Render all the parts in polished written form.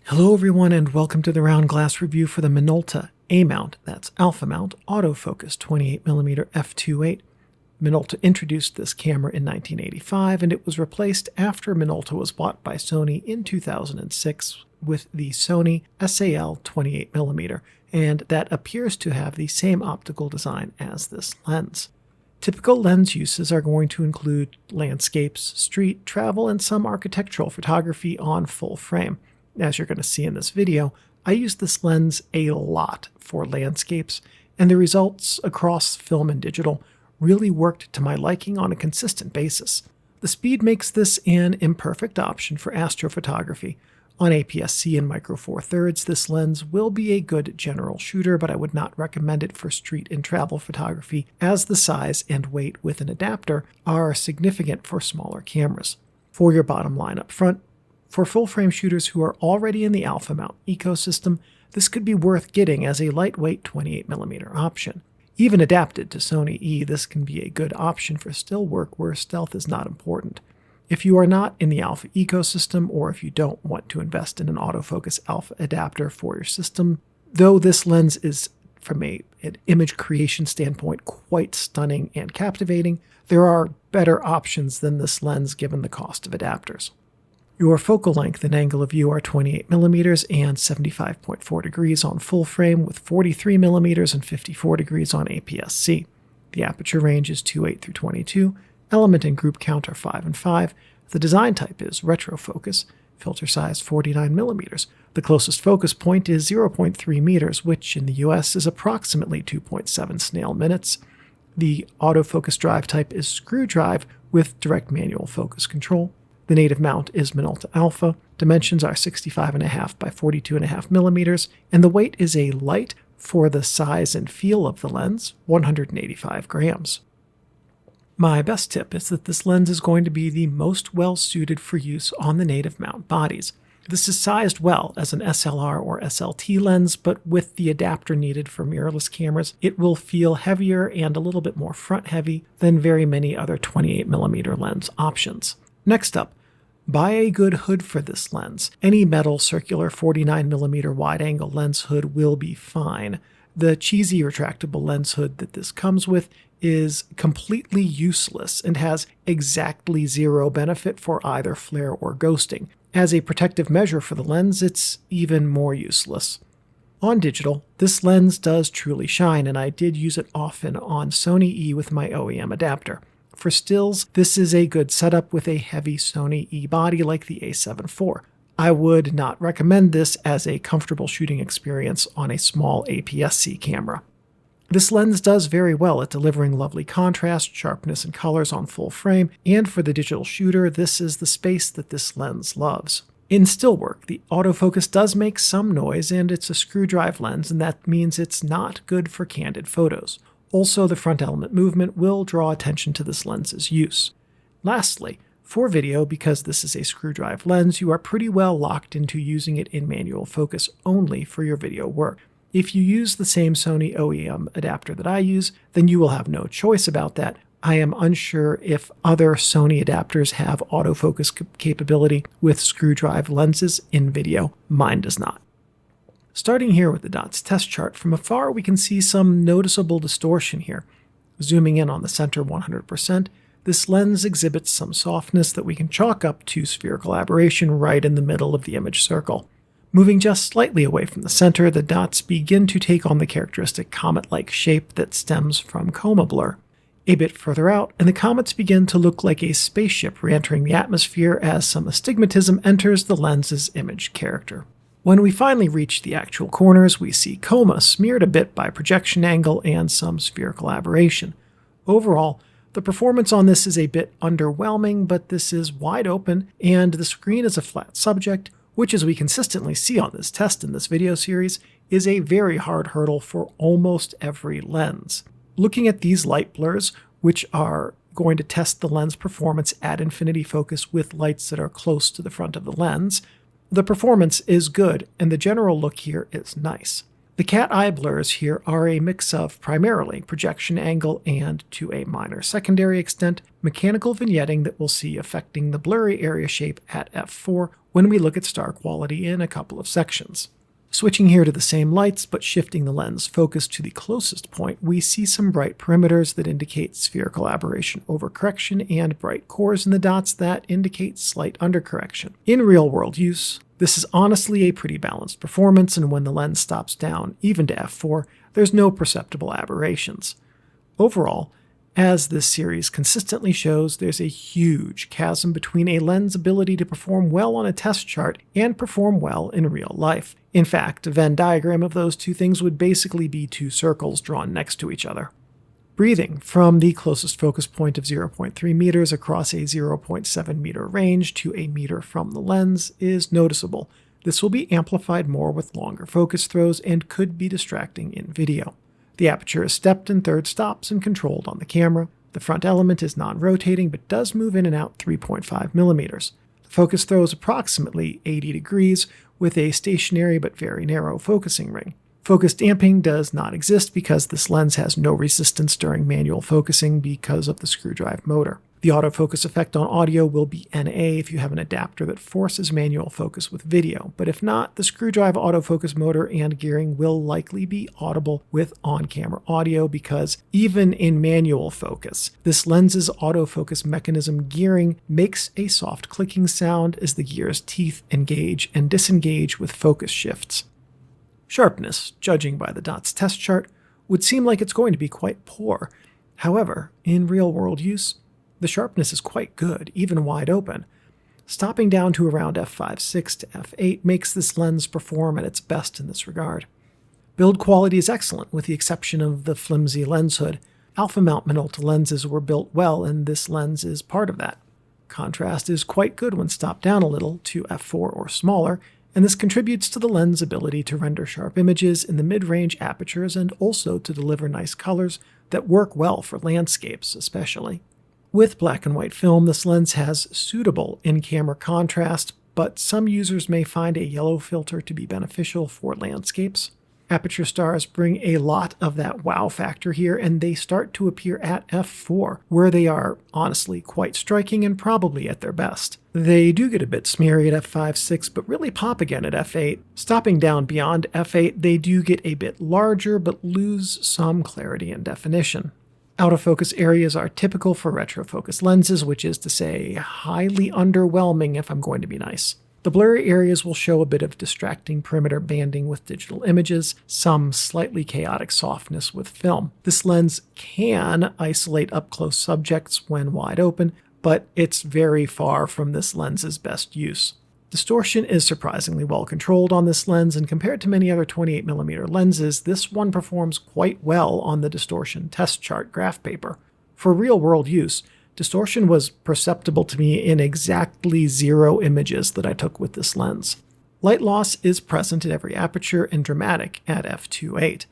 Hello everyone and welcome to the round glass review for the Minolta A-mount, that's alpha mount, autofocus 28mm f2.8. Minolta introduced this camera in 1985 and it was replaced after Minolta was bought by Sony in 2006 with the Sony SAL 28mm, and that appears to have the same optical design as this lens. Typical lens uses are going to include landscapes, street, travel, and some architectural photography on full frame. As you're going to see in this video, I use this lens a lot for landscapes, and the results across film and digital really worked to my liking on a consistent basis. The speed makes this an imperfect option for astrophotography. On APS-C and Micro Four Thirds, this lens will be a good general shooter, but I would not recommend it for street and travel photography, as the size and weight with an adapter are significant for smaller cameras. For your bottom line up front, for full-frame shooters who are already in the alpha mount ecosystem, this could be worth getting as a lightweight 28mm option. Even adapted to Sony E, this can be a good option for still work where stealth is not important. If you are not in the alpha ecosystem, or if you don't want to invest in an autofocus alpha adapter for your system, though this lens is, from an image creation standpoint, quite stunning and captivating, there are better options than this lens given the cost of adapters. Your focal length and angle of view are 28mm and 75.4 degrees on full frame, with 43mm and 54 degrees on APS-C. The aperture range is 2.8 through 22, element and group count are 5 and 5, the design type is retrofocus, filter size 49mm. The closest focus point is 0.3 meters, which in the US is approximately 2.7 snail minutes. The autofocus drive type is screw drive with direct manual focus control. The native mount is Minolta Alpha, dimensions are 65.5 by 42.5 millimeters, and the weight is a light for the size and feel of the lens, 185 grams. My best tip is that this lens is going to be the most well-suited for use on the native mount bodies. This is sized well as an SLR or SLT lens, but with the adapter needed for mirrorless cameras, it will feel heavier and a little bit more front-heavy than very many other 28mm lens options. Next up, buy a good hood for this lens. Any metal circular 49mm wide-angle lens hood will be fine. The cheesy retractable lens hood that this comes with is completely useless and has exactly zero benefit for either flare or ghosting. As a protective measure for the lens, it's even more useless. On digital, this lens does truly shine, and I did use it often on Sony E with my OEM adapter. For stills, this is a good setup with a heavy Sony E body like the a7 IV. I would not recommend this as a comfortable shooting experience on a small APS-C camera. This lens does very well at delivering lovely contrast, sharpness, and colors on full frame, and for the digital shooter, this is the space that this lens loves. In still work, the autofocus does make some noise, and it's a screw drive lens, and that means it's not good for candid photos. Also, the front element movement will draw attention to this lens's use. Lastly, for video, because this is a screw drive lens, you are pretty well locked into using it in manual focus only for your video work. If you use the same Sony OEM adapter that I use, then you will have no choice about that. I am unsure if other Sony adapters have autofocus capability with screw drive lenses in video. Mine does not. Starting here with the dots test chart, from afar we can see some noticeable distortion here. Zooming in on the center 100%, this lens exhibits some softness that we can chalk up to spherical aberration right in the middle of the image circle. Moving just slightly away from the center, the dots begin to take on the characteristic comet-like shape that stems from coma blur. A bit further out, and the comets begin to look like a spaceship re-entering the atmosphere as some astigmatism enters the lens's image character. When we finally reach the actual corners, we see coma smeared a bit by projection angle and some spherical aberration. Overall, the performance on this is a bit underwhelming, but this is wide open, and the screen is a flat subject, which, as we consistently see on this test in this video series, is a very hard hurdle for almost every lens. Looking at these light blurs, which are going to test the lens performance at infinity focus with lights that are close to the front of the lens, the performance is good, and the general look here is nice. The cat eye blurs here are a mix of primarily projection angle and, to a minor secondary extent, mechanical vignetting that we'll see affecting the blurry area shape at f4 when we look at star quality in a couple of sections. Switching here to the same lights, but shifting the lens focus to the closest point, we see some bright perimeters that indicate spherical aberration overcorrection and bright cores in the dots that indicate slight undercorrection. In real-world use, this is honestly a pretty balanced performance, and when the lens stops down, even to f4, there's no perceptible aberrations. Overall, as this series consistently shows, there's a huge chasm between a lens' ability to perform well on a test chart and perform well in real life. In fact, a Venn diagram of those two things would basically be two circles drawn next to each other. Breathing from the closest focus point of 0.3 meters across a 0.7 meter range to a meter from the lens is noticeable. This will be amplified more with longer focus throws and could be distracting in video. The aperture is stepped in third stops and controlled on the camera. The front element is non-rotating but does move in and out 3.5 millimeters. The focus throw is approximately 80 degrees with a stationary but very narrow focusing ring. Focus damping does not exist because this lens has no resistance during manual focusing because of the screw drive motor. The autofocus effect on audio will be NA if you have an adapter that forces manual focus with video, but if not, the screw drive autofocus motor and gearing will likely be audible with on-camera audio because even in manual focus, this lens's autofocus mechanism gearing makes a soft clicking sound as the gear's teeth engage and disengage with focus shifts. Sharpness, judging by the DOTS test chart, would seem like it's going to be quite poor. However, in real-world use, the sharpness is quite good, even wide open. Stopping down to around f5.6 to f8 makes this lens perform at its best in this regard. Build quality is excellent, with the exception of the flimsy lens hood. Alpha mount Minolta lenses were built well, and this lens is part of that. Contrast is quite good when stopped down a little to f4 or smaller, and this contributes to the lens' ability to render sharp images in the mid-range apertures and also to deliver nice colors that work well for landscapes especially. With black and white film, this lens has suitable in-camera contrast, but some users may find a yellow filter to be beneficial for landscapes. Aperture stars bring a lot of that wow factor here, and they start to appear at f4, where they are honestly quite striking and probably at their best. They do get a bit smeary at f5.6, but really pop again at f8. Stopping down beyond f8, they do get a bit larger, but lose some clarity and definition. Autofocus areas are typical for retrofocus lenses, which is to say, highly underwhelming if I'm going to be nice. The blurry areas will show a bit of distracting perimeter banding with digital images, some slightly chaotic softness with film. This lens can isolate up-close subjects when wide open, but it's very far from this lens's best use. Distortion is surprisingly well controlled on this lens, and compared to many other 28mm lenses, this one performs quite well on the distortion test chart graph paper. For real-world use, distortion was perceptible to me in exactly 0 images that I took with this lens. Light loss is present at every aperture and dramatic at f2.8.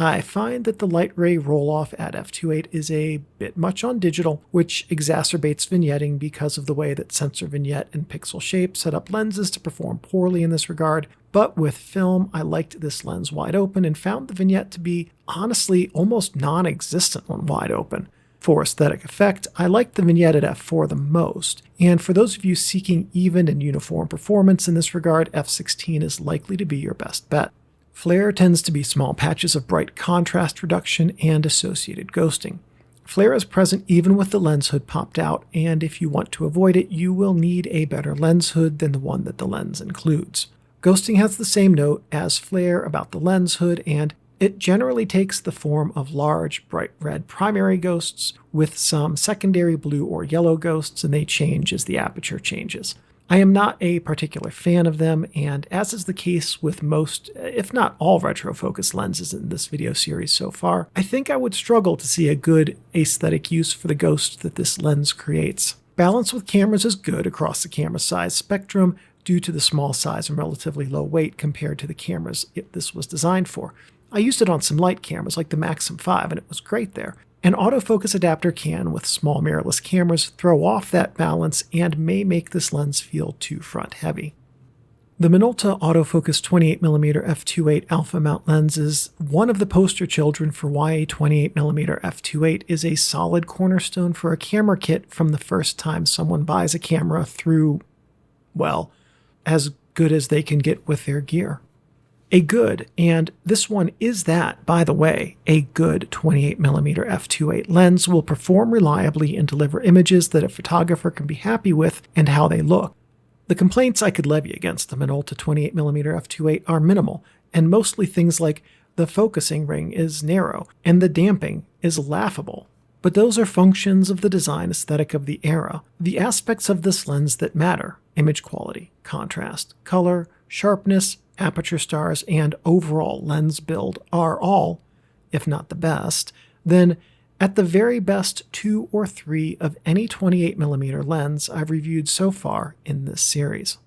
I find that the light ray roll-off at f2.8 is a bit much on digital, which exacerbates vignetting because of the way that sensor vignette and pixel shape set up lenses to perform poorly in this regard. But with film, I liked this lens wide open and found the vignette to be honestly almost non-existent when wide open. For aesthetic effect, I liked the vignette at f4 the most, and for those of you seeking even and uniform performance in this regard, f16 is likely to be your best bet. Flare tends to be small patches of bright contrast reduction and associated ghosting. Flare is present even with the lens hood popped out, and if you want to avoid it, you will need a better lens hood than the one that the lens includes. Ghosting has the same note as flare about the lens hood, and it generally takes the form of large, bright red primary ghosts with some secondary blue or yellow ghosts, and they change as the aperture changes. I am not a particular fan of them, and as is the case with most, if not all, retrofocus lenses in this video series so far, I think I would struggle to see a good aesthetic use for the ghost that this lens creates. Balance with cameras is good across the camera size spectrum due to the small size and relatively low weight compared to the cameras this was designed for. I used it on some light cameras like the Maxim 5, and it was great there. An autofocus adapter can, with small mirrorless cameras, throw off that balance and may make this lens feel too front-heavy. The Minolta Autofocus 28mm f2.8 alpha mount lens is one of the poster children for why a 28mm f2.8 is a solid cornerstone for a camera kit from the first time someone buys a camera through, well, as good as they can get with their gear. A good, and this one is that, by the way, a good 28mm f2.8 lens will perform reliably and deliver images that a photographer can be happy with and how they look. The complaints I could levy against the Minolta 28mm f2.8 are minimal, and mostly things like the focusing ring is narrow and the damping is laughable. But those are functions of the design aesthetic of the era. The aspects of this lens that matter, image quality, contrast, color, sharpness, aperture stars, and overall lens build are all, if not the best, then at the very best 2 or 3 of any 28mm lens I've reviewed so far in this series.